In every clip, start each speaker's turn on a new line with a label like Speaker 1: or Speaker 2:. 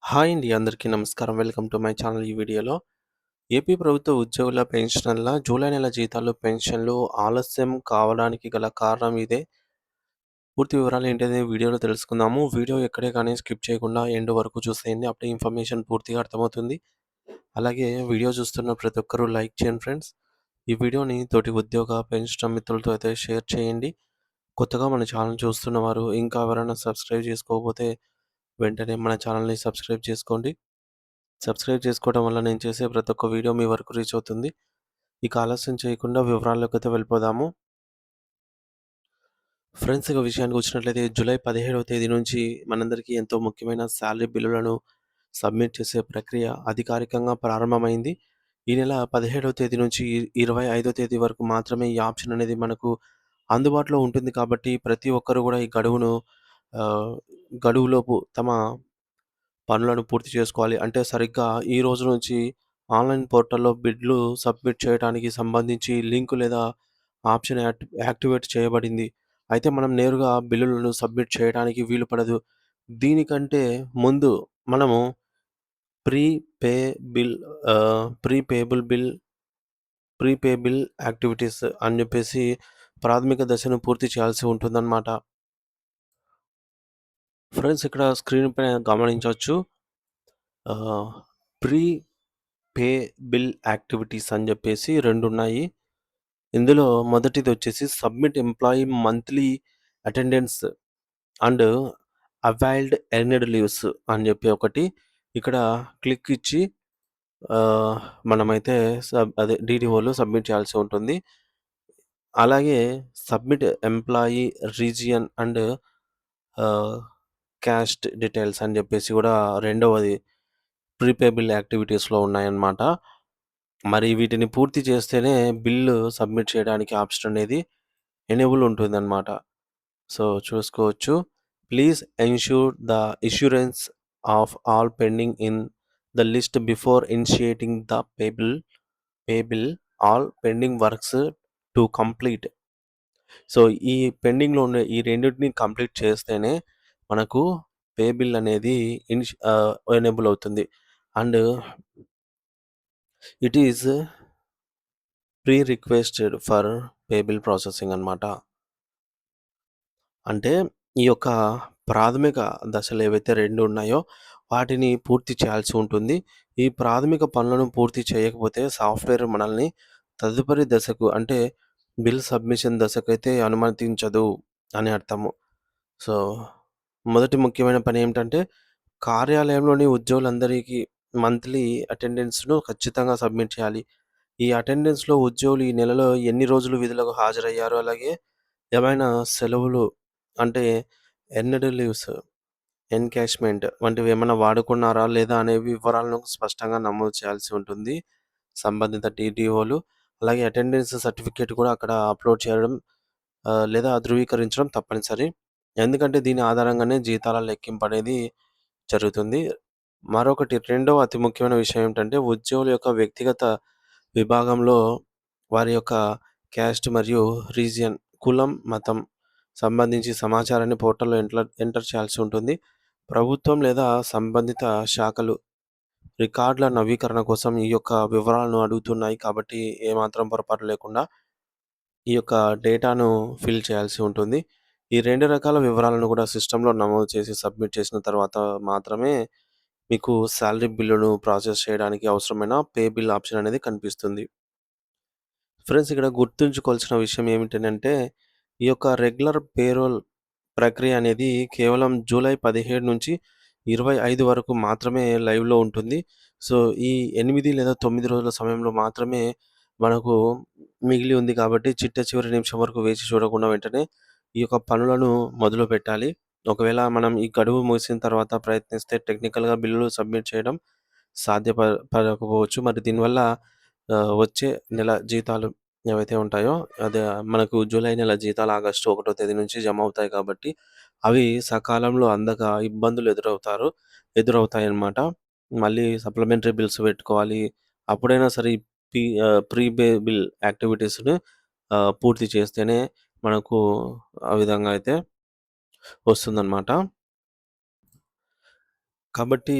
Speaker 1: Hi అండి. అందరికీ నమస్కారం. Welcome to my channel. ఈ వీడియోలో ఏపీ ప్రభుత్వ ఉద్యోగుల పెన్షనర్ల జూలై నెల జీతాలు, పెన్షన్లు ఆలస్యం కావడానికి గల కారణం ఇదే. పూర్తి వివరాలు ఏంటనేది వీడియోలో తెలుసుకుందాము. వీడియో ఎక్కడే కానీ స్కిప్ చేయకుండా ఎండ్ వరకు చూసేయండి. అప్పుడే ఇన్ఫర్మేషన్ పూర్తిగా అర్థమవుతుంది. అలాగే వీడియో చూస్తున్న ప్రతి ఒక్కరూ లైక్ చేయండి ఫ్రెండ్స్. ఈ వీడియోని తోటి ఉద్యోగ, పెన్షన్ మిత్రులతో అయితే షేర్ చేయండి. కొత్తగా మన ఛానల్ చూస్తున్నవారు ఇంకా ఎవరైనా సబ్స్క్రైబ్ చేసుకోకపోతే వెంటనే మన ఛానల్‌ని సబ్స్క్రైబ్ చేసుకోండి. సబ్స్క్రైబ్ చేసుకోవడం వల్ల నేను చేసే ప్రతి ఒక్క వీడియో మీ వరకు రీచ్ అవుతుంది. ఇక ఆలస్యం చేయకుండా వివరాల్లోకైతే వెళ్ళిపోదాము. ఫ్రెండ్స్, ఇక విషయానికి వచ్చినట్లయితే జూలై 17వ తేదీ నుంచి మనందరికీ ఎంతో ముఖ్యమైన సాలరీ బిల్లులను సబ్మిట్ చేసే ప్రక్రియ అధికారికంగా ప్రారంభమైంది. ఈ నెల 17వ తేదీ నుంచి 25వ తేదీ వరకు మాత్రమే ఈ ఆప్షన్ అనేది మనకు అందుబాటులో ఉంటుంది కాబట్టి ప్రతి ఒక్కరు కూడా ఈ ఆహ్, గడువులోపు తమ పనులను పూర్తి చేసుకోవాలి. అంటే సరిగ్గా ఈ రోజు నుంచి ఆన్‌లైన్ పోర్టల్‌లో బిడ్లు సబ్మిట్ చేయడానికి సంబంధించి లింక్ లేదా ఆప్షన్ యాక్టివేట్ చేయబడింది. అయితే మనం నేరుగా బిల్లులను సబ్మిట్ చేయడానికి వీలు పడదు. దీనికంటే ముందు మనము pre pay bill pre payable bill, pre pay bill activities అని చెప్పేసి ప్రాథమిక దశను పూర్తి చేయాల్సి ఉంటుందన్నమాట. ఫ్రెండ్స్, ఇక్కడ స్క్రీన్ పైన గమనించొచ్చు. ఆహ్, ప్రీ పే బిల్ యాక్టివిటీస్ అని చెప్పేసి 2 ఉన్నాయి. ఇందులో మొదటిదొచ్చేసి submit employee monthly attendance and availed earned leaves అని చెప్పి ఒకటి. ఇక్కడ క్లిక్ ఇచ్చి ఆహ్, మనమైతే అదే డీడీఓలో సబ్మిట్ చేయాల్సి ఉంటుంది. అలాగే సబ్మిట్ ఎంప్లాయీ రీజియన్ అండ్ ఆహ్, క్యాస్ట్ డీటెయిల్స్ అని చెప్పేసి కూడా రెండవది ప్రీపేబుల్ యాక్టివిటీస్‌లో ఉన్నాయన్నమాట. మరి వీటిని పూర్తి చేస్తేనే బిల్లు సబ్మిట్ చేయడానికి ఆప్షన్ అనేది ఎనేబుల్ ఉంటుందన్నమాట. సో, చూసుకోవచ్చు. Please ensure the assurance of all pending in the list before initiating the pay bill all pending works to complete. So, ఈ పెండింగ్‌లో ఉన్న ఈ రెండిటిని కంప్లీట్ చేస్తేనే మనకు పే బిల్ అనేది ఎనేబుల్ అవుతుంది. And it is pre requested for pay bill processing అన్నమాట. అంటే ఈ యొక్క ప్రాథమిక దశలు ఏవైతే 2 ఉన్నాయో వాటిని పూర్తి చేయాల్సి ఉంటుంది. ఈ ప్రాథమిక పనులను పూర్తి చేయకపోతే సాఫ్ట్‌వేర్ మనల్ని తదుపరి దశకు అంటే బిల్ సబ్మిషన్ దశకైతే అనుమతించదు అని అర్థము. సో, మొదటి ముఖ్యమైన పని ఏమిటంటే కార్యాలయంలోని ఉద్యోగులందరికీ మంత్లీ అటెండెన్స్‌ను ఖచ్చితంగా సబ్మిట్ చేయాలి. ఈ అటెండెన్స్‌లో ఉద్యోగులు ఈ నెలలో ఎన్ని రోజులు విధులకు హాజరయ్యారో, అలాగే ఏమైనా సెలవులు అంటే ఎర్న్‌డ్ లీవ్స్, ఎన్‌కాష్‌మెంట్ వంటివి ఏమైనా వాడుకున్నారా లేదా అనే వివరాలను స్పష్టంగా నమోదు చేయాల్సి ఉంటుంది సంబంధిత టీటీఓలు. అలాగే అటెండెన్స్ సర్టిఫికేట్ కూడా అక్కడ అప్‌లోడ్ చేయడం లేదా ధృవీకరించడం తప్పనిసరి. ఎందుకంటే దీని ఆధారంగానే జీతాల లెక్కింపు అనేది జరుగుతుంది. మరొకటి రెండవ అతి ముఖ్యమైన విషయం ఏమిటంటే ఉద్యోగుల యొక్క వ్యక్తిగత విభాగంలో వారి యొక్క క్యాస్ట్ మరియు రీజియన్, కులం, మతం సంబంధించి సమాచారాన్ని పోర్టల్‌లో ఎంటర్ చేయాల్సి ఉంటుంది. ప్రభుత్వం లేదా సంబంధిత శాఖలు రికార్డుల నవీకరణ కోసం ఈ యొక్క వివరాలను అడుగుతున్నాయి కాబట్టి ఏమాత్రం పొరపాటు లేకుండా ఈ యొక్క డేటాను ఫిల్ చేయాల్సి ఉంటుంది. ఈ 2 రకాల వివరాలను కూడా సిస్టమ్‌లో నమోదు చేసి సబ్మిట్ చేసిన తర్వాత మాత్రమే మీకు సాలరీ బిల్లును ప్రాసెస్ చేయడానికి అవసరమైన పే బిల్ ఆప్షన్ అనేది కనిపిస్తుంది. ఫ్రెండ్స్, ఇక్కడ గుర్తుంచుకోవాల్సిన విషయం ఏమిటనంటే ఈ యొక్క రెగ్యులర్ పేరోల్ ప్రక్రియ అనేది కేవలం జూలై 17 నుంచి 25 వరకు మాత్రమే లైవ్‌లో ఉంటుంది. సో, ఈ 8 లేదా 9 రోజుల సమయంలో మాత్రమే మనకు మిగిలి ఉంది కాబట్టి చిట్ట చివరి నిమిషం వరకు వేచి చూడకుండా వెంటనే ఈ యొక్క పనులను మొదలుపెట్టాలి. ఒకవేళ మనం ఈ గడువు ముగిసిన తర్వాత ప్రయత్నిస్తే టెక్నికల్‌గా బిల్లులు సబ్మిట్ చేయడం పడకపోవచ్చు. మరి దీనివల్ల వచ్చే నెల జీతాలు ఏవైతే ఉంటాయో అదే మనకు జూలై నెల జీతాలు ఆగస్టు 1వ తేదీ నుంచి జమ అవుతాయి కాబట్టి అవి సకాలంలో అందక ఇబ్బందులు ఎదురవుతాయన్నమాట. మళ్ళీ సప్లిమెంటరీ బిల్స్ పెట్టుకోవాలి. అప్పుడైనా సరే ఈ ప్రీ పే బిల్ యాక్టివిటీస్‌ని పూర్తి చేస్తేనే మనకు ఆ విధంగా అయితే వస్తుందన్నమాట. కాబట్టి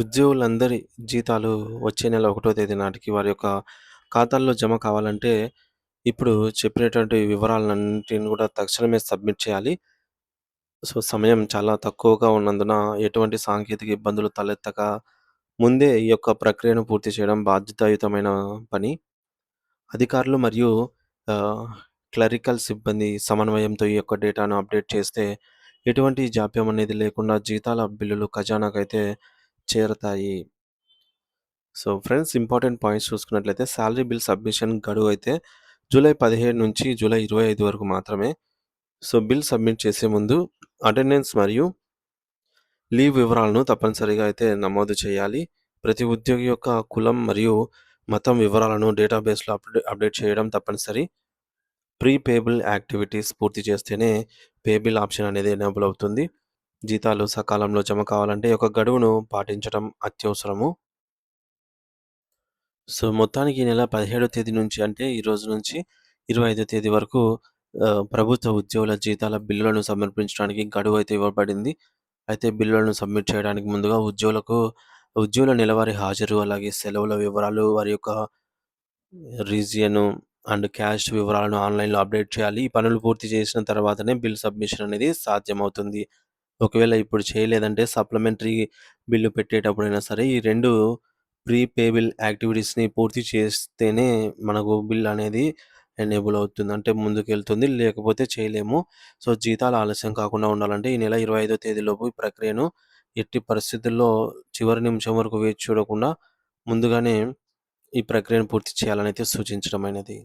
Speaker 1: ఉద్యోగులందరి జీతాలు వచ్చే నెల 1 తేదీ నాటికి వారి యొక్క ఖాతాల్లో జమ కావాలంటే, ఇప్పుడు చెప్పినటువంటి వివరాలన్నిటిని కూడా తక్షణమే సబ్మిట్ చేయాలి. సమయం చాలా తక్కువగా ఉన్నందున ఎటువంటి సాంకేతిక ఇబ్బందులు తలెత్తక ముందే ఈ యొక్క ప్రక్రియను పూర్తి చేయడం బాధ్యతాయుతమైన పని. అధికారులు మరియు ఆహ్, క్లరికల్ సిబ్బంది సమన్వయంతో ఈ యొక్క డేటాను అప్డేట్ చేస్తే ఎటువంటి జాప్యం అనేది లేకుండా జీతాల బిల్లులు ఖజానాకైతే చేరతాయి. సో, ఫ్రెండ్స్ ఇంపార్టెంట్ పాయింట్స్ చూసుకున్నట్లయితే సాలరీ బిల్ సబ్మిషన్ గడువైతే జూలై 17 నుంచి జూలై 25 వరకు మాత్రమే. సో, బిల్ సబ్మిట్ చేసే ముందు అటెండెన్స్ మరియు లీవ్ వివరాలను తప్పనిసరిగా అయితే నమోదు చేయాలి. ప్రతి ఉద్యోగి యొక్క కులం మరియు మతం వివరాలను డేటాబేస్‌లో అప్డేట్ చేయడం తప్పనిసరి. ప్రీ పేయబుల్ యాక్టివిటీస్ పూర్తి చేస్తేనే పే బిల్ ఆప్షన్ అనేది ఎనేబుల్ అవుతుంది. జీతాలు సకాలంలో జమ కావాలంటే ఒక గడువును పాటించడం అత్యవసరము. సో, మొత్తానికి ఈ నెల 17 తేదీ నుంచి అంటే ఈ రోజు నుంచి 25 తేదీ వరకు ప్రభుత్వ ఉద్యోగుల జీతాల బిల్లులను సమర్పించడానికి గడువైతే ఇవ్వబడింది. అయితే బిల్లులను సబ్మిట్ చేయడానికి ముందుగా ఉద్యోగుల నెలవారీ హాజరు, అలాగే సెలవుల వివరాలు, వారి యొక్క రీజియను అండ్ క్యాస్ట్ వివరాలను ఆన్‌లైన్‌లో అప్డేట్ చేయాలి. ఈ పనులు పూర్తి చేసిన తర్వాతనే బిల్ సబ్మిషన్ అనేది సాధ్యమవుతుంది. ఒకవేళ ఇప్పుడు చేయలేదంటే సప్లిమెంటరీ బిల్లు పెట్టేటప్పుడైనా సరే ఈ 2 ప్రీ పేబుల్ యాక్టివిటీస్‌ని పూర్తి చేస్తేనే మనకు బిల్ అనేది ఎనేబుల్ అవుతుంది. అంటే ముందుకెళ్తుంది. లేకపోతే చేయలేము. సో, జీతాలు ఆలస్యం కాకుండా ఉండాలంటే ఈ నెల 25 తేదీలోపు ఈ ప్రక్రియను ఎట్టి పరిస్థితుల్లో చివరి నిమిషం వరకు వేచి చూడకుండా ముందుగానే ఈ ప్రక్రియను పూర్తి చేయాలనైతే సూచించడమైనది.